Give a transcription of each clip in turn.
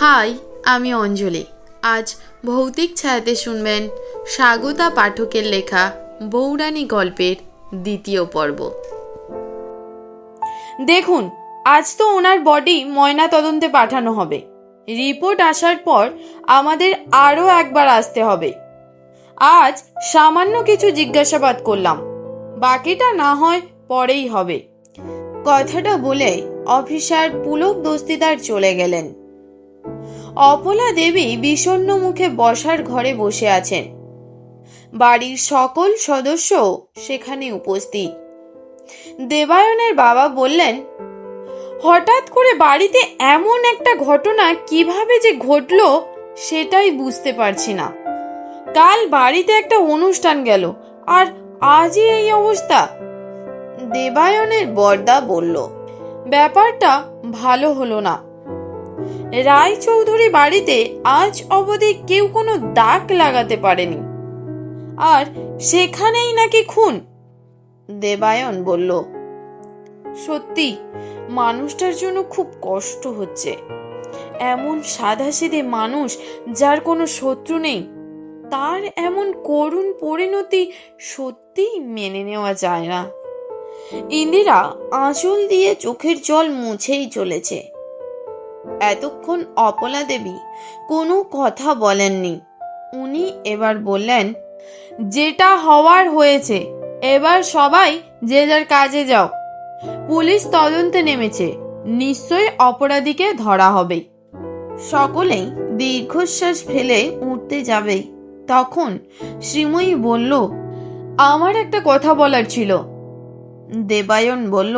High, আমি অঞ্জলি। আজ ভৌতিক ছায়াতে শুনবেন স্বাগতা পাঠকের লেখা বউরানী গল্পের দ্বিতীয় পর্ব। দেখুন, আজ তো ওনার বডি ময়না তদন্তে পাঠানো হবে। রিপোর্ট আসার পর আমাদের আরও একবার আসতে হবে। আজ সামান্য কিছু জিজ্ঞাসাবাদ করলাম, বাকিটা না হয় পরেই হবে। কথাটা বলে অফিসার পুলক দস্তিদার চলে গেলেন। অপলা দেবী বিষণ্ণ মুখে বসার ঘরে বসে আছেন। বাড়ির সকল সদস্য সেখানে উপস্থিত। দেবায়নের বাবা বললেন, হঠাৎ করে বাড়িতে এমন একটা ঘটনা কিভাবে যে ঘটলো সেটাই বুঝতে পারছি না। কাল বাড়িতে একটা অনুষ্ঠান গেল, আর আজই এই অবস্থা। দেবায়নের বড়দা বলল, ব্যাপারটা ভালো হলো না। রায়চৌধুরী বাড়িতে আজ অবধি কেউ কোনো দাগ লাগাতে পারেনি, আর সেখানেই নাকি খুন। দেবায়ন বলল, সত্যি মানুষটার জন্য খুব কষ্ট হচ্ছে। এমন সাধাসিধে মানুষ যার কোনো শত্রু নেই, তার এমন করুণ পরিণতি সত্যিই মেনে নেওয়া যায় না। ইন্দিরা আঁচল দিয়ে চোখের জল মুছেই চলেছে। এতক্ষণ অপলা দেবী কোনো কথা বলেননি। উনি এবার বললেন, যেটা হওয়ার হয়েছে, এবার সবাই যে যার কাজে যাও। পুলিশ তদন্তে নেমেছে, নিশ্চয়ই অপরাধীকে ধরা হবে। সকলেই দীর্ঘশ্বাস ফেলে উঠতে যাবে, তখন শ্রীময়ী বলল, আমার একটা কথা বলার ছিল। দেবায়ন বলল,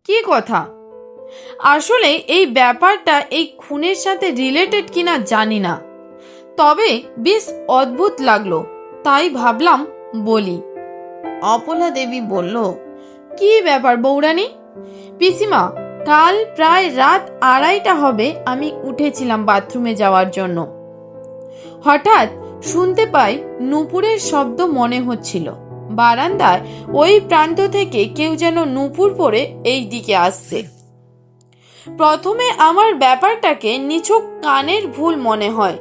কি কথা? আসলে এই ব্যাপারটা এই খুনের সাথে রিলেটেড কিনা জানি না, তবে বেশ অদ্ভুত লাগলো, তাই ভাবলাম বলি। অপলা দেবী বলল, কি ব্যাপার বউরানী? পিসিমা, কাল প্রায় রাত 2:30 হবে আমি উঠেছিলাম বাথরুমে যাওয়ার জন্য। হঠাৎ শুনতে পাই নূপুরের শব্দ মনে হচ্ছিল। বারান্দায় ওই প্রান্ত থেকে কেউ যেন নূপুর পরে এই দিকে আসছে। প্রথমে আমার ব্যাপারটাকে নিছক কানের ভুল মনে হয়,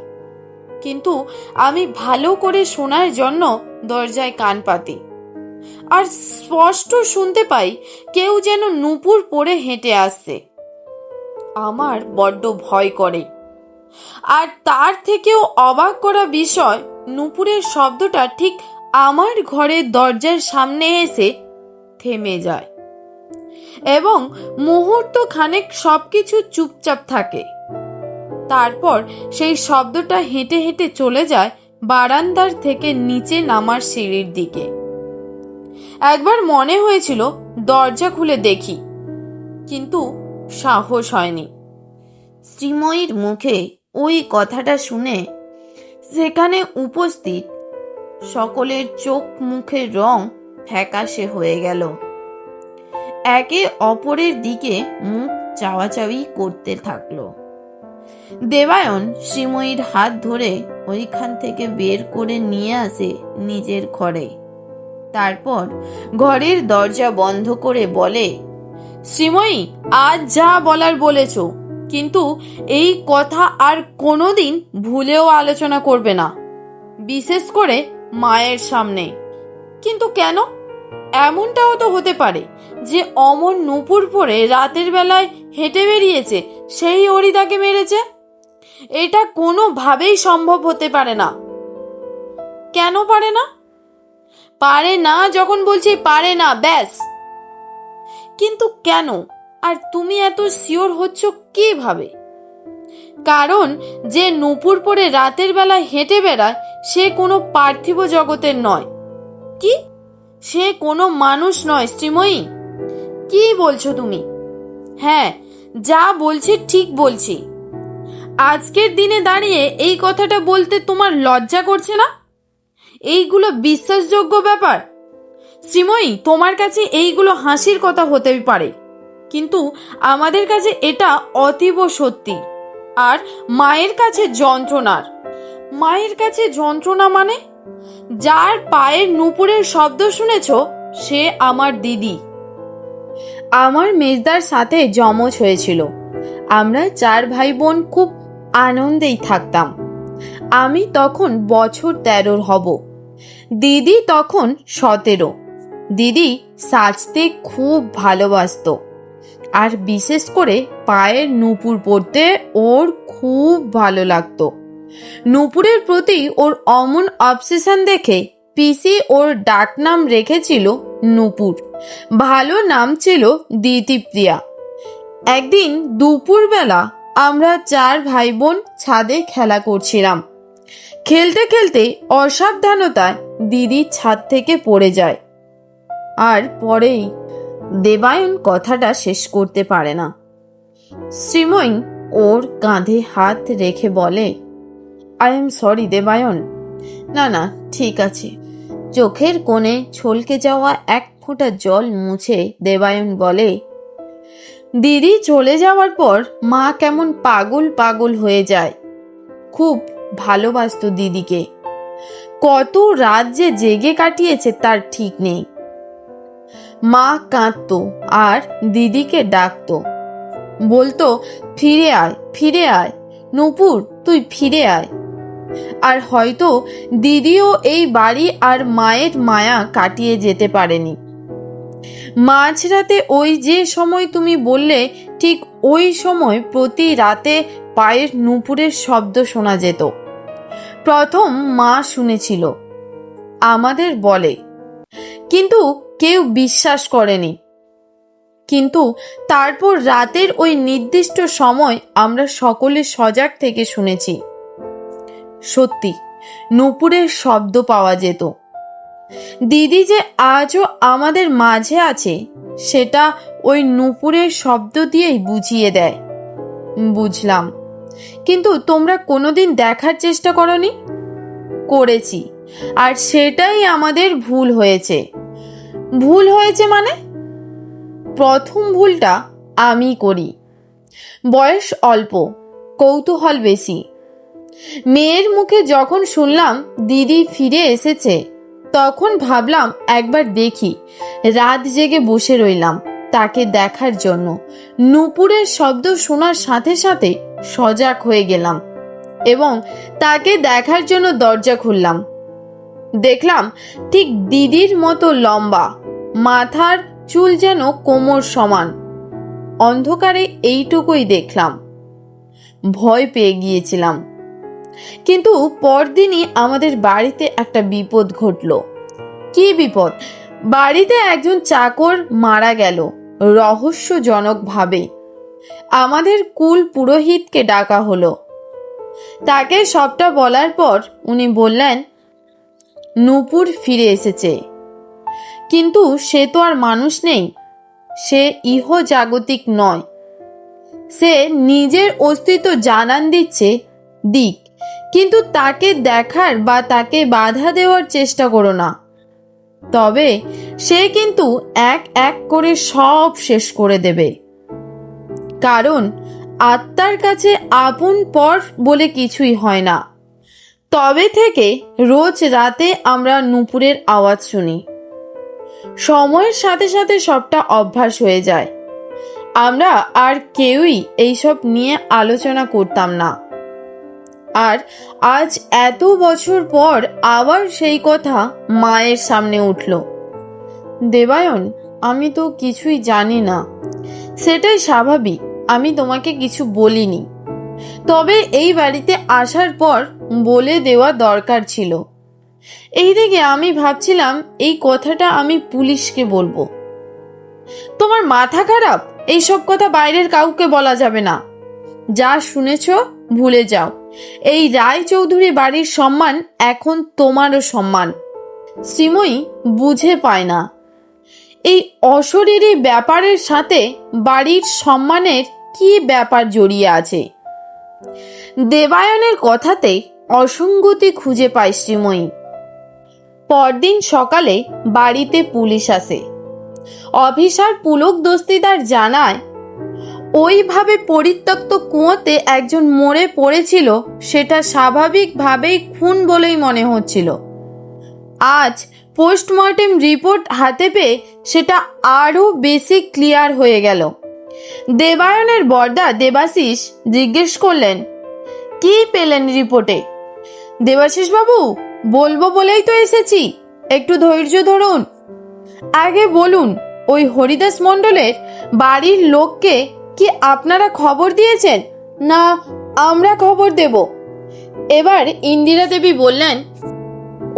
কিন্তু আমি ভালো করে শোনার জন্য দরজায় কান পাতি, আর স্পষ্ট শুনতে পাই কেউ যেন নূপুর পরে হেঁটে আসছে। আমার বড্ড ভয় করে, আর তার থেকেও অবাক করা বিষয়, নূপুরের শব্দটা ঠিক আমার ঘরের দরজার সামনে এসে থেমে যায় এবং মুহূর্ত খানেক সবকিছু চুপচাপ থাকে। তারপর সেই শব্দটা হেঁটে হেঁটে চলে যায় বারান্দার থেকে নিচে নামার সিঁড়ির দিকে। একবার মনে হয়েছিল দরজা খুলে দেখি, কিন্তু সাহস হয়নি। শ্রীময়ীর মুখে ওই কথাটা শুনে সেখানে উপস্থিত সকলের চোখ মুখের রং ফ্যাকাশে হয়ে গেল। একে অপরের দিকে মুখ চাওয়াচাওয়ি করতে থাকলো। দেবায়ন শ্রীময়ীর হাত ধরে ওইখান থেকে বের করে নিয়ে আসে নিজের ঘরে। তারপর ঘরের দরজা বন্ধ করে বলে, শ্রীময়ী, আজ যা বলার বলেছ, কিন্তু এই কথা আর কোনোদিন ভুলেও আলোচনা করবে না, বিশেষ করে মায়ের সামনে। কিন্তু কেন? এমনটাও তো হতে পারে যে অমর নূপুর পরে রাতের বেলায় হেঁটে বেরিয়েছে, সেই অরিদাকে মেরেছে। এটা কোনোভাবেই সম্ভব হতে পারে না। কেন পারে না? পারে না যখন বলছি পারে না, ব্যাস। কিন্তু কেন? আর তুমি এত শিওর হচ্ছ কিভাবে? কারণ যে নূপুর পরে রাতের বেলায় হেঁটে বেড়ায় সে কোনো পার্থিব জগতের নয়। কি? সে কোনো মানুষ নয় শ্রীময়ী। কি বলছো তুমি? হ্যাঁ, যা বলছি ঠিক বলছি। আজকের দিনে দাঁড়িয়ে এই কথাটা বলতে তোমার লজ্জা করছে না? এইগুলো বিশ্বাসযোগ্য ব্যাপার? শ্রীময়ী, তোমার কাছে এইগুলো হাসির কথা হতে পারে, কিন্তু আমাদের কাছে এটা অতীব সত্যি, আর মায়ের কাছে যন্ত্রণার। মায়ের কাছে যন্ত্রণা মানে? যার পায়ের নূপুরের শব্দ শুনেছ সে আমার দিদি। আমার মেজদার সাথে যমজ হয়েছিল। আমরা 4 ভাই বোন খুব আনন্দেই থাকতাম। আমি তখন বছর 13 হব, দিদি তখন 17। দিদি সাজতে খুব ভালোবাসতো, আর বিশেষ করে পায়ের নূপুর পরতে ওর খুব ভালো লাগতো। নূপুরের প্রতি ওর অমন অবসেশন দেখে পিসি ওর ডাকনাম রেখেছিল নূপুর। ভালো নাম ছিল দিতিপ্রিয়া। একদিন দুপুরবেলা আমরা 4 ভাই বোন ছাদে খেলা করছিলাম। খেলতে খেলতে অসাবধানতায় দিদি ছাদ থেকে পড়ে যায়। আর পরেই দেবায়ন কথাটা শেষ করতে পারে না। শ্রীময়ী ওর কাঁধে হাত রেখে বলে, আই এম সরি দেবায়ন। না না, ঠিক আছে। চোখের কোণে ছলকে যাওয়া 1 ফোঁটা জল মুছে দেবায়ন বলে, দিদি চলে যাওয়ার পর মা কেমন পাগল পাগল হয়ে যায়। খুব ভালোবাসতো দিদিকে। কত রাত যে জেগে কাটিয়েছে তার ঠিক নেই। মা কাঁদতো আর দিদিকে ডাকতো, বলতো, ফিরে আয়, ফিরে আয় নূপুর, তুই ফিরে আয়। আর হয়তো দিদিও এই বাড়ি আর মায়ের মায়া কাটিয়ে যেতে পারেনি। মাঝরাতে ওই যে সময় তুমি বললে, ঠিক ওই সময় প্রতি রাতে পায়ের নূপুরের শব্দ শোনা যেত। প্রথম মা শুনেছিল, আমাদের বলে, কিন্তু কেউ বিশ্বাস করেনি। কিন্তু তারপর রাতের ওই নির্দিষ্ট সময় আমরা সকলে সজাগ থেকে শুনেছি। সত্যি নূপুরের শব্দ পাওয়া যেত। দিদি যে আজও আমাদের মাঝে আছে সেটা ওই নূপুরের শব্দ দিয়েই বুঝিয়ে দেয়। বুঝলাম, কিন্তু তোমরা কোনোদিন দেখার চেষ্টা করনি? করেছি, আর সেটাই আমাদের ভুল হয়েছে। ভুল হয়েছে মানে? প্রথম ভুলটা আমি করি। বয়স অল্প, কৌতূহল বেশি। মেয়ের মুখে যখন শুনলাম দিদি ফিরে এসেছে, তখন ভাবলাম একবার দেখি। রাত জেগে বসে রইলাম তাকে দেখার জন্য। নূপুরের শব্দ শোনার সাথে সাথে সজাগ হয়ে গেলাম এবং তাকে দেখার জন্য দরজা খুললাম। দেখলাম ঠিক দিদির মতো লম্বা, মাথার চুল যেন কোমর সমান। অন্ধকারে এইটুকুই দেখলাম। ভয় পেয়ে গিয়েছিলাম। কিন্তু পরদিনই আমাদের বাড়িতে একটা বিপদ ঘটল। কি বিপদ? বাড়িতে একজন চাকর মারা গেল রহস্যজনকভাবে। আমাদের কুল পুরোহিতকে ডাকা হলো। তাকে সবটা বলার পর উনি বললেন, নূপুর ফিরে এসেছে, কিন্তু সে তো আর মানুষ নেই। সে ইহজাগতিক নয়। সে নিজের অস্তিত্ব জানান দিচ্ছে, দিক, কিন্তু তাকে দেখার বা তাকে বাধা দেওয়ার চেষ্টা করো না। তবে সে কিন্তু এক এক করে সব শেষ করে দেবে। কারণ আত্মার কাছে আপন পর বলে কিছুই হয় না। তবে থেকে রোজ রাতে আমরা নূপুরের আওয়াজ শুনি। সময়ের সাথে সাথে সবটা অভ্যাস হয়ে যায়। আমরা আর কেউই এইসব নিয়ে আলোচনা করতাম না। আর আজ এত বছর পর আবার সেই কথা মায়ের সামনে উঠল। দেবায়ন, আমি তো কিছুই জানি না। সেটাই স্বাভাবিক, আমি তোমাকে কিছু বলিনি। তবে এই বাড়িতে আসার পর বলে দেওয়া দরকার ছিল। এইদিকে আমি ভাবছিলাম এই কথাটা আমি পুলিশকে বলবো। তোমার মাথা খারাপ? এইসব কথা বাইরের কাউকে বলা যাবে না। যা শুনেছ ভুলে যাও। এই রায়চৌধুরী বাড়ির সম্মান এখন তোমারও সম্মান। শ্রীময়ী বুঝে পায় না এই অশরীরী ব্যাপারের সাথে বাড়ির সম্মানের কি ব্যাপার জড়িয়ে আছে। দেবায়নের কথাতে অসঙ্গতি খুঁজে পায় শ্রীময়ী। পরদিন সকালে বাড়িতে পুলিশ আসে। অফিসার পুলক দস্তিদার জানায়, ওইভাবে পরিত্যক্ত কুয়োতে একজন মরে পড়েছিল, সেটা স্বাভাবিকভাবেই খুন বলেই মনে হচ্ছিল। আজ পোস্টমর্টেম রিপোর্ট হাতে পেয়ে সেটা আরও বেশি ক্লিয়ার হয়ে গেল। দেবায়নের বর্দা দেবাশিস জিজ্ঞেস করলেন, কি পেলেন রিপোর্টে? দেবাশিস বাবু, বলবো বলেই তো এসেছি, একটু ধৈর্য ধরুন। আগে বলুন, ওই হরিদাস মণ্ডলের বাড়ির লোককে কি আপনারা খবর দিয়েছেন, না আমরা খবর দেব? এবার ইন্দিরা দেবী বললেন,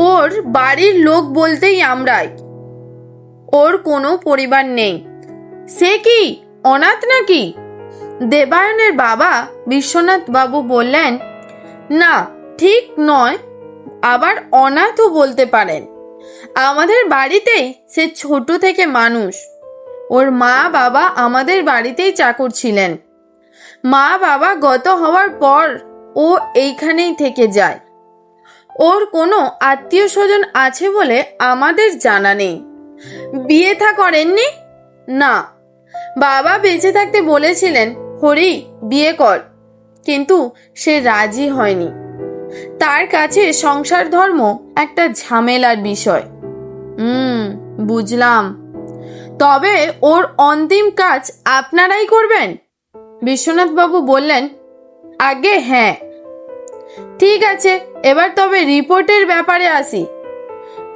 ওর বাড়ির লোক বলতেই আমরাই। ওর কোনো পরিবার নেই। সে কি অনাথ নাকি? দেবায়নের বাবা বিশ্বনাথ বাবু বললেন, না, ঠিক নয়, আবার অনাথও বলতে পারেন। আমাদের বাড়িতেই সে ছোট থেকে মানুষ। ওর মা বাবা আমাদের বাড়িতেই চাকর ছিলেন। মা বাবা গত হওয়ার পর ও এইখানেই থেকে যায়। ওর কোনো আত্মীয় স্বজন আছে বলে আমাদের জানা নেই। বিয়ে থা করেননি? না, বাবা বেঁচে থাকতে বলেছিলেন, হরি বিয়ে কর, কিন্তু সে রাজি হয়নি। তার কাছে সংসার ধর্ম একটা ঝামেলার বিষয়। বুঝলাম। তবে ওর অন্তিম কাজ আপনারাই করবেন? বিশ্বনাথ বাবু বললেন, আগে হ্যাঁ। ঠিক আছে, এবার তবে রিপোর্টের ব্যাপারে আসি।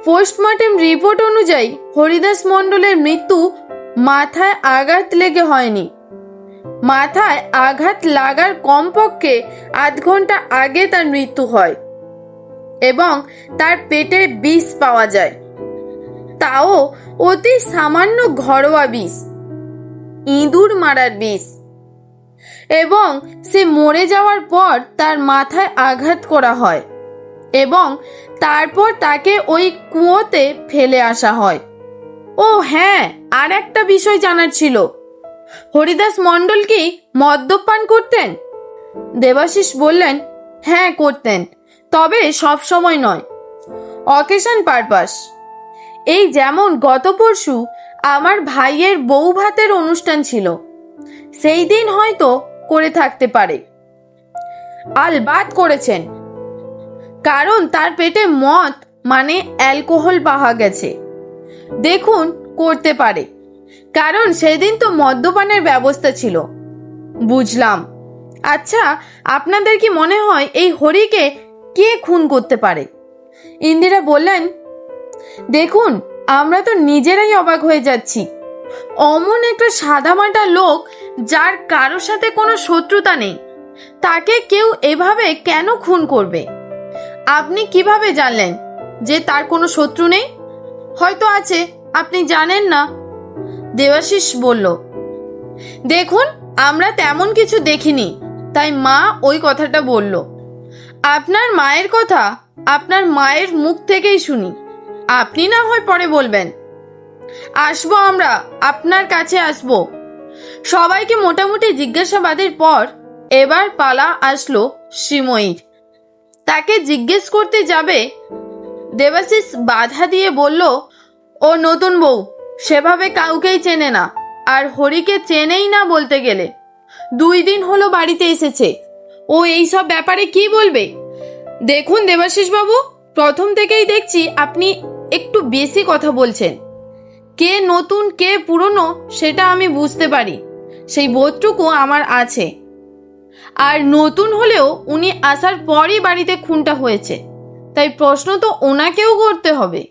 পোস্টমর্টেম রিপোর্ট অনুযায়ী হরিদাস মণ্ডলের মৃত্যু মাথায় আঘাত লেগে হয়নি। মাথায় আঘাত লাগার কমপক্ষে 8 ঘন্টা আগে তার মৃত্যু হয় এবং তার পেটে বিষ পাওয়া যায়, তাও অতি সামান্য ঘরোয়া বিষ, ইঁদুর মারার বিষ। এবং সে মরে যাওয়ার পর তার মাথায় আঘাত করা হয় এবং তারপর তাকে ওই কুয়োতে ফেলে আসা হয়। ও হ্যাঁ, আর একটা বিষয় জানার ছিল, হরিদাস মণ্ডল কি মদ্যপান করতেন? দেবাশিস বললেন, হ্যাঁ করতেন, তবে সব সময় নয়, অকেশন পারপাস। এই যেমন গত পরশু আমার ভাইয়ের বউ ভাতের অনুষ্ঠান ছিল, সেই দিন হয়তো করে থাকতে পারে। আলবাত করেছেন, কারণ তার পেটে মদ মানে অ্যালকোহল পাওয়া গেছে। দেখুন, করতে পারে, কারণ সেদিন তো মদ্যপানের ব্যবস্থা ছিল। বুঝলাম। আচ্ছা, আপনাদের কি মনে হয় এই হরিকে কে খুন করতে পারে? ইন্দিরা বললেন, দেখুন, আমরা তো নিজেরাই অবাক হয়ে যাচ্ছি। অমন একটা সাদামাটা লোক, যার কারোর সাথে কোনো শত্রুতা নেই, তাকে কেউ এভাবে কেন খুন করবে? আপনি কিভাবে জানলেন যে তার কোনো শত্রু নেই? হয়তো আছে, আপনি জানেন না। দেবাশিস বলল, দেখুন, আমরা তেমন কিছু দেখিনি, তাই মা ওই কথাটা বলল। আপনার মায়ের কথা আপনার মায়ের মুখ থেকেই শুনি, আপনি না হয় পরে বলবেন। আসবো, আমরা আপনার কাছে আসবো। সবাইকে মোটামুটি জিজ্ঞাসাবাদের পর এবার পালা আসলো শ্রীময়ীর। তাকে জিজ্ঞেস করতে যাবে, দেবাশিস বাধা দিয়ে বলল, ও নতুন বউ, সেভাবে কাউকেই চেনে না, আর হরিকে চেনেই না বলতে গেলে। 2 দিন হলো বাড়িতে এসেছে, ও এইসব ব্যাপারে কি বলবে? দেখুন দেবাশিস বাবু, প্রথম থেকেই দেখছি আপনি একটু বেশি কথা বলছেন। কে নতুন কে পুরনো সেটা আমি বুঝতে পারি, সেই বোধটুকু আমার আছে। আর নতুন হলেও উনি আসার পরই বাড়িতে খুনটা হয়েছে, তাই প্রশ্ন তো ওনাকেও করতে হবে।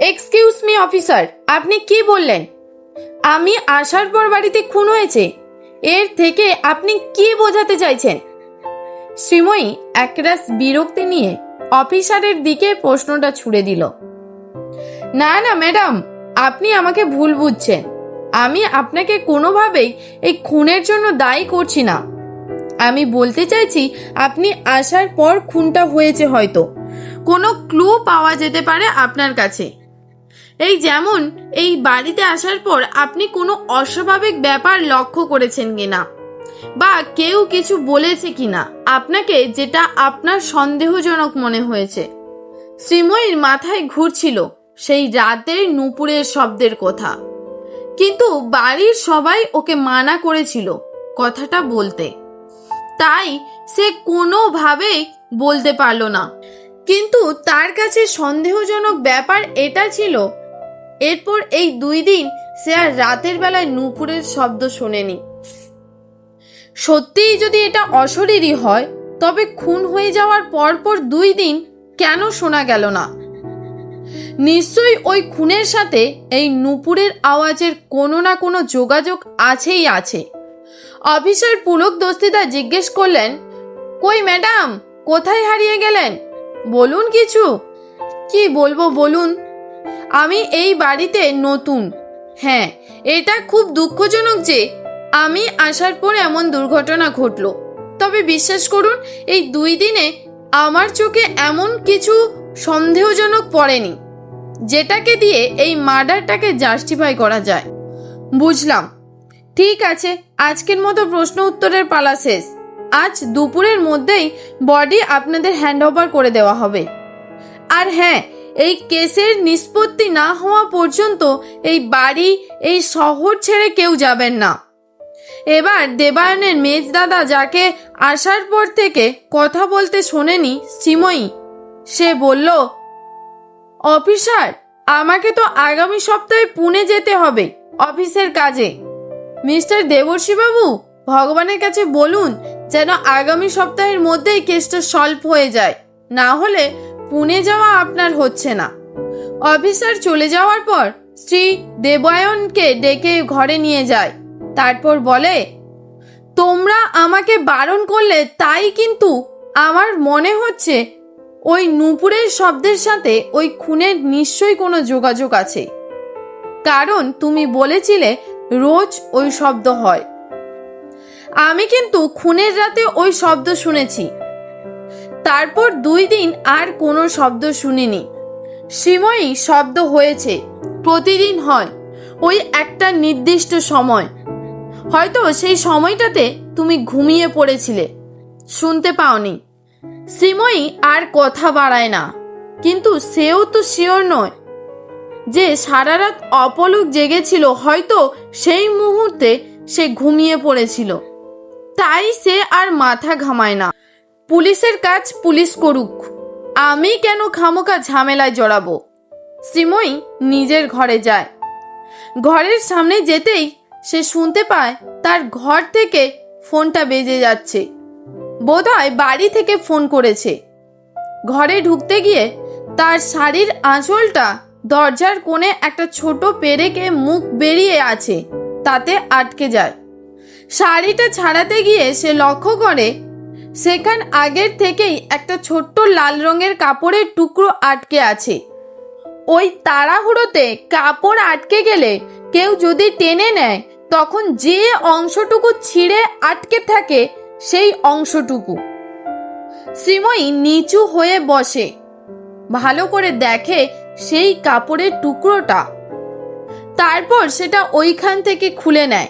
এক্সকিউজ মি অফিসার, আপনি কি বললেন? আমি আসার পর বাড়িতে খুন হয়েছে? এর থেকে আপনি কি বোঝাতে চাইছেন? শ্রীময়ী একরাশ বিরক্তি নিয়ে অফিসারের দিকে প্রশ্নটা ছুড়ে দিল। না না ম্যাডাম, আপনি আমাকে ভুল বুঝছেন। আমি আপনাকে কোনোভাবেই এই খুনের জন্য দায়ী করছি না। আমি বলতে চাইছি, আপনি আসার পর খুনটা হয়েছে, হয়তো কোনো ক্লু পাওয়া যেতে পারে আপনার কাছে। এই যেমন এই বাড়িতে আসার পর আপনি কোনো অস্বাভাবিক ব্যাপার লক্ষ্য করেছেন কিনা, বা কেউ কিছু বলেছে কিনা আপনাকে, যেটা আপনার সন্দেহজনক মনে হয়েছে। শ্রীময়ীর মাথায় ঘুরছিল সেই রাতের নুপুরের শব্দের কথা, কিন্তু বাড়ির সবাই ওকে মানা করেছিল কথাটা বলতে, তাই সে কোনোভাবেই বলতে পারল না। কিন্তু তার কাছে সন্দেহজনক ব্যাপার এটা ছিল, এরপর এই 2 দিন সে আর রাতের বেলায় নুপুরের শব্দ শোনেনি। সত্যিই যদি এটা অশরীরী হয়, তবে খুন হয়ে যাওয়ার পরপর 2 দিন কেন শোনা গেল না? নিশ্চয়ই ওই খুনের সাথে এই নূপুরের আওয়াজের কোনো না কোনো যোগাযোগ আছেই আছে। অফিসার পুলক দস্তিদার জিজ্ঞেস করলেন, কই ম্যাডাম, কোথায় হারিয়ে গেলেন? বলুন কিছু। কি বলবো বলুন, আমি এই বাড়িতে নতুন। হ্যাঁ, এটা খুব দুঃখজনক যে আমি আসার পর এমন দুর্ঘটনা ঘটল। তবে বিশ্বাস করুন, এই 2 দিনে আমার চোখে এমন কিছু সন্দেহজনক পড়েনি যেটাকে দিয়ে এই মার্ডারটাকে জাস্টিফাই করা যায়। বুঝলাম, ঠিক আছে, আজকের মতো প্রশ্ন উত্তরের পালা শেষ। আজ দুপুরের মধ্যেই বডি আপনাদের হ্যান্ডওভার করে দেওয়া হবে। আর হ্যাঁ, এই কেসের নিষ্পত্তি না হওয়া পর্যন্ত এই বাড়ি, এই শহর ছেড়ে কেউ যাবেন না। এবার দেবায়নের মেজদাদা, যাকে আসার পর থেকে কথা বলতে শোনেনি শ্রীময়ী, সে বলল, অফিসার, আমাকে তো আগামী সপ্তাহে পুনে যেতে হবে অফিসের কাজে। মিস্টার দেবর্ষীবাবু, ভগবানের কাছে বলুন যেন আগামী সপ্তাহের মধ্যেই কেসটা সলভ হয়ে যায়, না হলে পুনে যাওয়া আপনার হচ্ছে না। অফিসার চলে যাওয়ার পর শ্রী দেবায়নকে ডেকে ঘরে নিয়ে যায়। তারপর বলে, তোমরা আমাকে বারণ করলে, তাই কিন্তু আমার মনে হচ্ছে ওই নূপুরের শব্দের সাথে ওই খুনের নিশ্চয়ই কোনো যোগাযোগ আছে। কারণ তুমি বলেছিলে রোজ ওই শব্দ হয়। আমি কিন্তু খুনের রাতে ওই শব্দ শুনেছি। তারপর 2 দিন আর কোনো শব্দ শুনিনি। শ্রীময়ী, শব্দ হয়েছে, প্রতিদিন হয়, ওই একটা নির্দিষ্ট সময়। হয়তো সেই সময়টাতে তুমি ঘুমিয়ে পড়েছিলে, শুনতে পাওনি। শ্রীময়ী আর কথা বাড়ায় না, কিন্তু সেও তো শিওর নয় যে সারা রাত অপলক জেগেছিল। হয়তো সেই মুহূর্তে সে ঘুমিয়ে পড়েছিল, তাই সে আর মাথা ঘামায় না। পুলিশের কাজ পুলিশ করুক, আমি কেন খামোকা ঝামেলায় জড়াবো? শ্রীময়ী নিজের ঘরে যায়। ঘরের সামনে যেতেই সে শুনতে পায় তার ঘর থেকে ফোনটা বেজে যাচ্ছে। বোধহয় বাড়ি থেকে ফোন করেছে। ঘরে ঢুকতে গিয়ে তার শাড়ির আঁচলটা দরজার কোণে একটা ছোট পেরেকে মুখ বেরিয়ে আছে, তাতে আটকে যায়। শাড়িটা ছাড়াতে গিয়ে সে লক্ষ্য করে সেখান আগের থেকেই একটা ছোট্ট লাল রঙের কাপড়ের টুকরো আটকে আছে। ওই তাড়াহুড়োতে কাপড় আটকে গেলে কেউ যদি টেনে নেয়, তখন যে অংশটুকু ছিঁড়ে আটকে থাকে সেই অংশটুকু। শ্রীময়ী নিচু হয়ে বসে, ভালো করে দেখে সেই কাপড়ের টুকরোটা। তারপর সেটা ওইখান থেকে খুলে নেয়,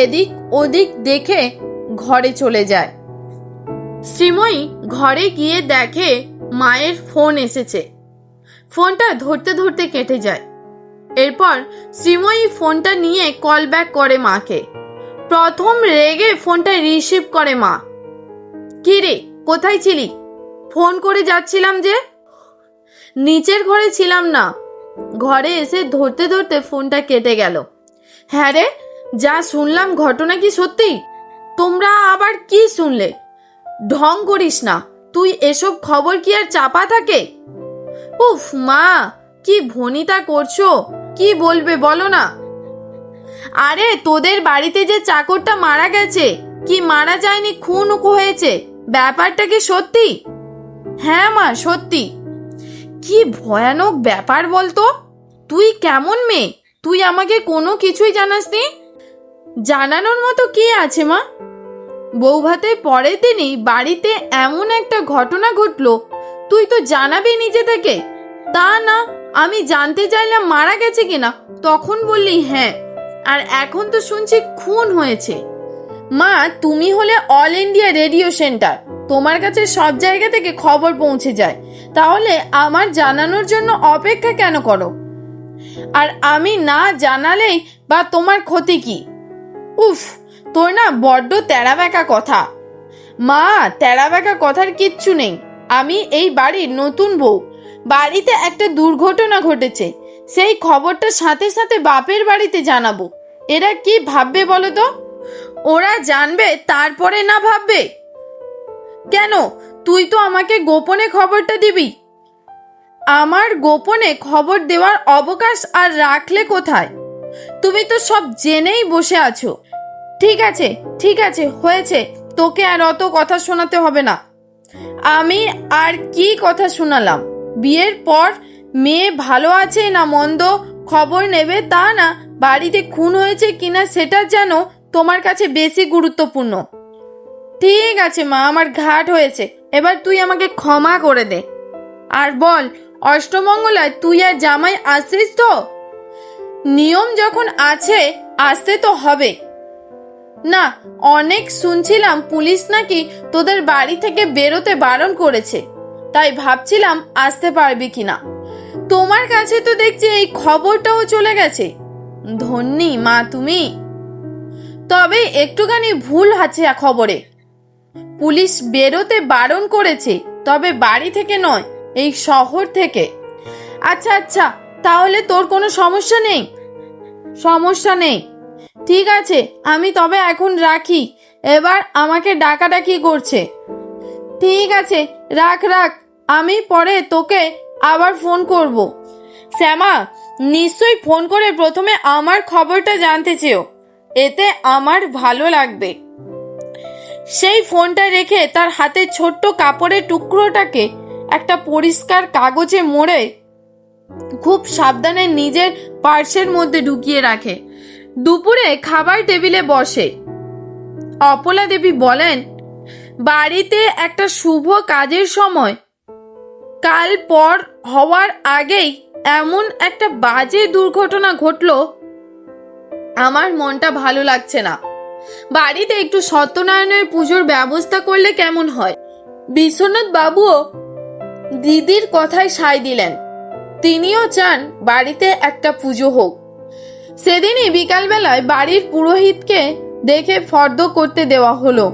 এদিক ওদিক দেখে ঘরে চলে যায়। শ্রীময়ী ঘরে গিয়ে দেখে মায়ের ফোন এসেছে। ফোনটা ধরতে ধরতে কেটে যায়। এরপর শ্রীময়ী ফোনটা নিয়ে কল ব্যাক করে মাকে। প্রথম রেগে ফোনটা রিসিভ করে মা। কি রে, কোথায় ছিলি? ফোন করে যাচ্ছিলাম যে। নিচের ঘরে ছিলাম না। ঘরে এসে ধরতে ধরতে ফোনটা কেটে গেল। হ্যাঁ রে, যা শুনলাম ঘটনা কি সত্যি? তোমরা আবার কি শুনলে? ঢং করিস না, তুই এসব খবর কি আর চাপা থাকে? উফ মা, কি ভনিতা করছো, কি বলবে বলো না। আরে তোদের বাড়িতে যে চাকরটা মারা গেছে, কি মারা যায়নি, খুন হয়েছে, ব্যাপারটা কি সত্যি? হ্যাঁ মা, সত্যি। কি ভয়ানক ব্যাপার বলতো। তুই কেমন মেয়ে, তুই আমাকে কোনো কিছুই জানাসনি? জানানোর মতো কি আছে মা? বৌভাতের পরের দিনই বাড়িতে এমন একটা ঘটনা ঘটলো, তুই তো জানাবি নিজে থেকে। তা না, আমি জানতে চাইলাম মারা গেছে কিনা, তখন বললি হ্যাঁ, আর এখন তো শুনছি খুন হয়েছে। মা, তুমি হলে অল ইন্ডিয়া রেডিও সেন্টার, তোমার কাছে সব জায়গা থেকে খবর পৌঁছে যায়, তাহলে আমার জানানোর জন্য অপেক্ষা কেন করো? আর আমি না জানালেই বা তোমার ক্ষতি কি? উফ, তোর না বড্ড তেরা বেঁকা কথা। মা, তেরা বেঁকা কথার কিচ্ছু নেই। আমি এই বাড়ির নতুন বউ। বাড়িতে একটা দুর্ঘটনা ঘটেছে, সেই খবরটা সাথে সাথে বাপের বাড়িতে জানাবো। এরা কি ভাববে বলো তো? ওরা জানবে তারপরে না ভাববে? কেন, তুই তো আমাকে গোপনে খবরটা দিবি। আমার গোপনে খবর দেওয়ার অবকাশ আর রাখলে কোথায়? তুমি তো সব জেনেই বসে আছো। ঠিক আছে, ঠিক আছে, হয়েছে, তোকে আর অত কথা শোনাতে হবে না। আমি আর কি কথা শোনালাম? বিয়ের পর মেয়ে ভালো আছে না মন্দ খবর নেবে তা না, বাড়িতে খুন হয়েছে কিনা সেটা যেন তোমার কাছে বেশি গুরুত্বপূর্ণ। ঠিক আছে মা, আমার ঘাট হয়েছে, এবার তুই আমাকে ক্ষমা করে দে। আর বল, অষ্টমঙ্গলায় তুই আর জামাই আসছিস তো? নিয়ম যখন আছে আসতে তো হবে। না, অনেক শুনছিলাম পুলিশ নাকি তোদের বাড়ি থেকে বেরোতে বারণ করেছে, তাই ভাবছিলাম আসতে পারবি কিনা। তোমার কাছে তো দেখছি এই খবরটাও চলে গেছে। ধন্যী মা তুমি। তবে একটুখানি ভুল আছে খবরে। পুলিশ বেরোতে বারণ করেছে, তবে বাড়ি থেকে নয়, এই শহর থেকে। আচ্ছা আচ্ছা, তাহলে তোর কোনো সমস্যা নেই? সমস্যা নেই। ঠিক আছে, আমি তবে এখন রাখি, এবার আমাকে ডাকাডাকি করছে। ঠিক আছে, রাখ রাখ, আমি পরে তোকে আবার ফোন করব। শ্যামা, নিশ্চয়ই ফোন করে প্রথমে আমার খবরটা জানতে চেও, এতে আমার ভালো লাগবে। সেই ফোনটা রেখে তার হাতে ছোট্ট কাপড়ের টুকরোটাকে একটা পরিষ্কার কাগজে মুড়ে খুব সাবধানে নিজের পার্সের মধ্যে ঢুকিয়ে রাখে। দুপুরে খাবার টেবিলে বসে। অপলা দেবী বলেন, বাড়িতে একটা শুভ কাজের সময় কাল পর হওয়ার আগেই এমন একটা বাজে দুর্ঘটনা ঘটলো, আমার মনটা ভালো লাগছে না। বাড়িতে একটু সত্যনারায়ণের পুজোর ব্যবস্থা করলে কেমন হয়? বিশ্বনাথ বাবুও দিদির কথায় সায় দিলেন। তিনিও চান বাড়িতে একটা পুজো হোক। সেদিনই বিকালবেলায় বাড়ির পুরোহিতকে দেখে ফর্দ করতে দেওয়া হলো।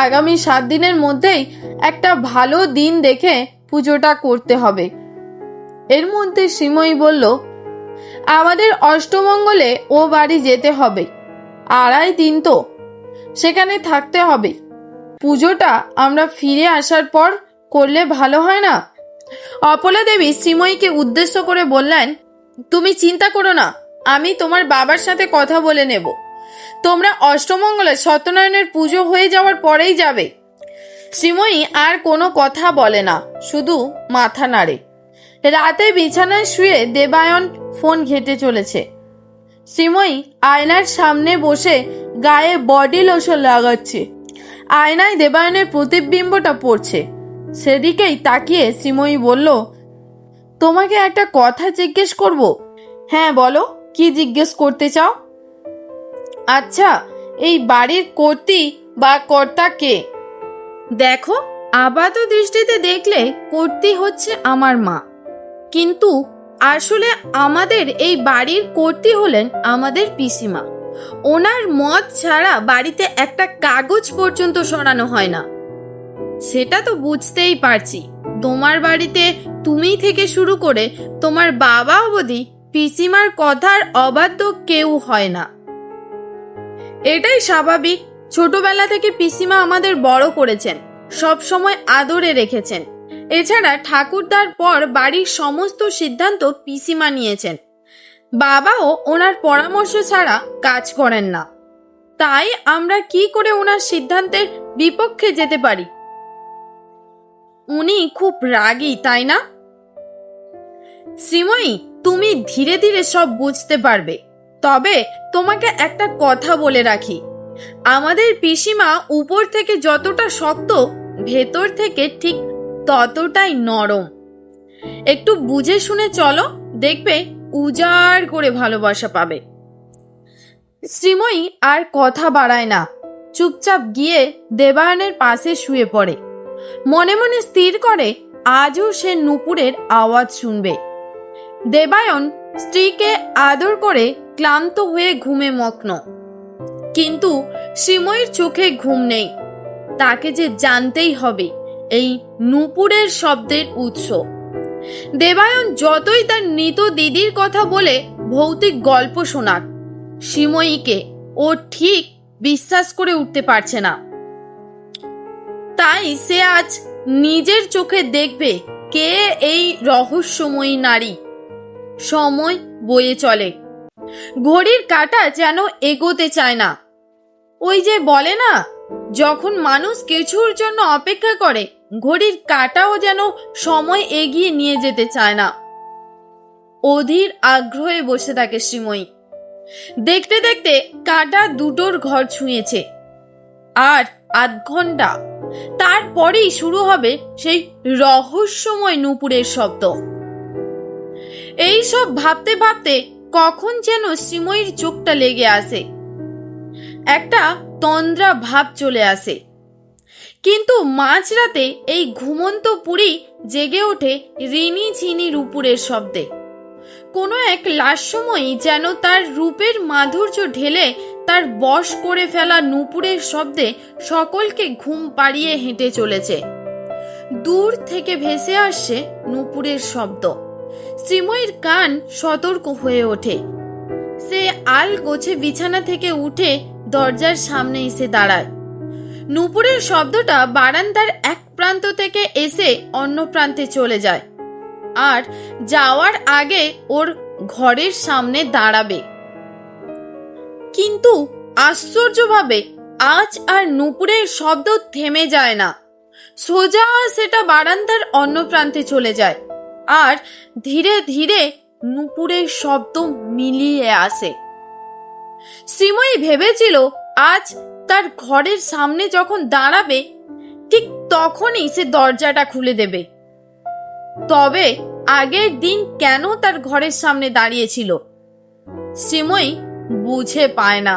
আগামী 7 দিনের মধ্যেই একটা ভালো দিন দেখে পুজোটা করতে হবে। এর মধ্যে সিমই বলল, আমাদের অষ্টমঙ্গলে ও বাড়ি যেতে হবে, 2.5 দিন তো সেখানে থাকতে হবে। পুজোটা আমরা ফিরে আসার পর করলে ভালো হয় না? অপলা দেবী শ্রীময়ীকে উদ্দেশ্য করে বললেন, তুমি চিন্তা করো না, আমি তোমার বাবার সাথে কথা বলে নেব। তোমরা অষ্টমঙ্গলে সত্যনারায়ণের পুজো হয়ে যাওয়ার পরেই যাবে। শ্রীময়ী আর কোনো কথা বলে না, শুধু মাথা নাড়ে। রাতে বিছানায় শুয়ে দেবায়ন ফোন ঘেঁটে চলেছে। শ্রীময়ী আয়নার সামনে বসে গায়ে বডি লোশন লাগাচ্ছে। আয়নায় দেবায়নের প্রতিবিম্বটা পড়ছে। সেদিকেই তাকিয়ে শ্রীময়ী বলল, তোমাকে একটা কথা জিজ্ঞেস করব। হ্যাঁ বলো, কি জিজ্ঞেস করতে চাও? আচ্ছা, এই বাড়ির কর্ত্রী বা কর্তা কে? দেখো, আপাত দৃষ্টিতে দেখলে কর্ত্রী হচ্ছে আমার মা, কিন্তু আসলে আমাদের এই বাড়ির কর্ত্রী হলেন আমাদের পিসিমা। ওনার মত ছাড়া বাড়িতে একটা কাগজ পর্যন্ত সরানো হয় না। সেটা তো বুঝতেই পারছি, তোমার বাড়িতে তুমি থেকে শুরু করে তোমার বাবা অবধি পিসিমার কথার অবাধ্য কেউ হয় না। এটাই স্বাভাবিক। ছোটবেলা থেকে পিসিমা আমাদের বড় করেছেন, সব সময় আদরে রেখেছেন। এছাড়া ঠাকুরদার পর বাড়ির সমস্ত সিদ্ধান্ত পিসিমা নিয়েছেন। বাবাও ওনার পরামর্শ ছাড়া কাজ করেন না। তাই আমরা কি করে ওনার সিদ্ধান্তের বিপক্ষে যেতে পারি? উনি খুব রাগী, তাই না? শ্রীময়ী, তুমি ধীরে ধীরে সব বুঝতে পারবে। তবে তোমাকে একটা কথা বলে রাখি, আমাদের পিসিমা উপর থেকে যতটা শক্ত, ভেতর থেকে ঠিক ততটাই নরম। একটু বুঝে শুনে চলো, দেখবে উজাড় করে ভালোবাসা পাবে। শ্রীময়ী আর কথা বাড়ায় না, চুপচাপ গিয়ে দেবায়নের পাশে শুয়ে পড়ে। মনে মনে স্থির করে আজও সে নূপুরের আওয়াজ শুনবে। দেবায়ন স্ত্রীকে আদর করে ক্লান্ত হয়ে ঘুমে মগ্ন, কিন্তু শ্রীময়ীর চোখে ঘুম নেই। তাকে যে জানতেই হবে এই নূপুরের শব্দের উৎস। দেবায়ন যতই তার মৃত দিদির কথা বলে ভৌতিক গল্প শোনাক, শ্রীময়ীকে ও ঠিক বিশ্বাস করে উঠতে পারছে না। তাই সে আজ নিজের চোখে দেখবে কে এই রহস্যময়ী নারী। সময় বয়ে চলে, ঘড়ির কাঁটা যেন এগোতে চায় না। ওই যে বলে না, যখন মানুষ কিছুর জন্য অপেক্ষা করে ঘড়ির কাঁটাও যেন সময় এগিয়ে নিয়ে যেতে চায় না। অধীর আগ্রহে বসে থাকে শ্রীময়ী। দেখতে দেখতে কাঁটা দুটোর ঘর ছুঁয়েছে। আর আধ ঘন্টা, তারপরেই শুরু হবে সেই রহস্যময় নূপুরের শব্দ। এই সব ভাবতে ভাবতে কখন যেন শ্রীময়ীর চোখটা লেগে আসে, একটা তন্দ্রা ভাব চলে আসে। কিন্তু মাঝরাতে এই ঘুমন্ত পুরী জেগে ওঠে রিনি ঝিনি নূপুরের শব্দে। কোনো এক লাস্যময়ী যেন তার রূপের মাধুর্য ঢেলে তার বশ করে ফেলা নূপুরের শব্দে সকলকে ঘুম পাড়িয়ে হেঁটে চলেছে। দূর থেকে ভেসে আসছে নূপুরের শব্দ। শ্রীময়ীর কান সতর্ক হয়ে ওঠে। সে আল গোছে বিছানা থেকে উঠে দরজার সামনে এসে দাঁড়ায়। নূপুরের শব্দটা বারান্দার এক প্রান্ত থেকে এসে অন্য প্রান্তে চলে যায়, আর যাওয়ার আগে ওর ঘরের সামনে দাঁড়াবে। কিন্তু আশ্চর্যভাবে আজ আর নূপুরের শব্দ থেমে যায় না। সোজা সেটা বারান্দার অন্য প্রান্তে চলে যায়, আর ধীরে ধীরে নূপুরের শব্দ মিলিয়ে আসে। শ্রীময়ী ভেবেছিল আজ তার ঘরের সামনে যখন দাঁড়াবে ঠিক তখনই সে দরজাটা খুলে দেবে। তবে আগের দিন কেন তার ঘরের সামনে দাঁড়িয়েছিল শ্রীময়ী বুঝে পায় না।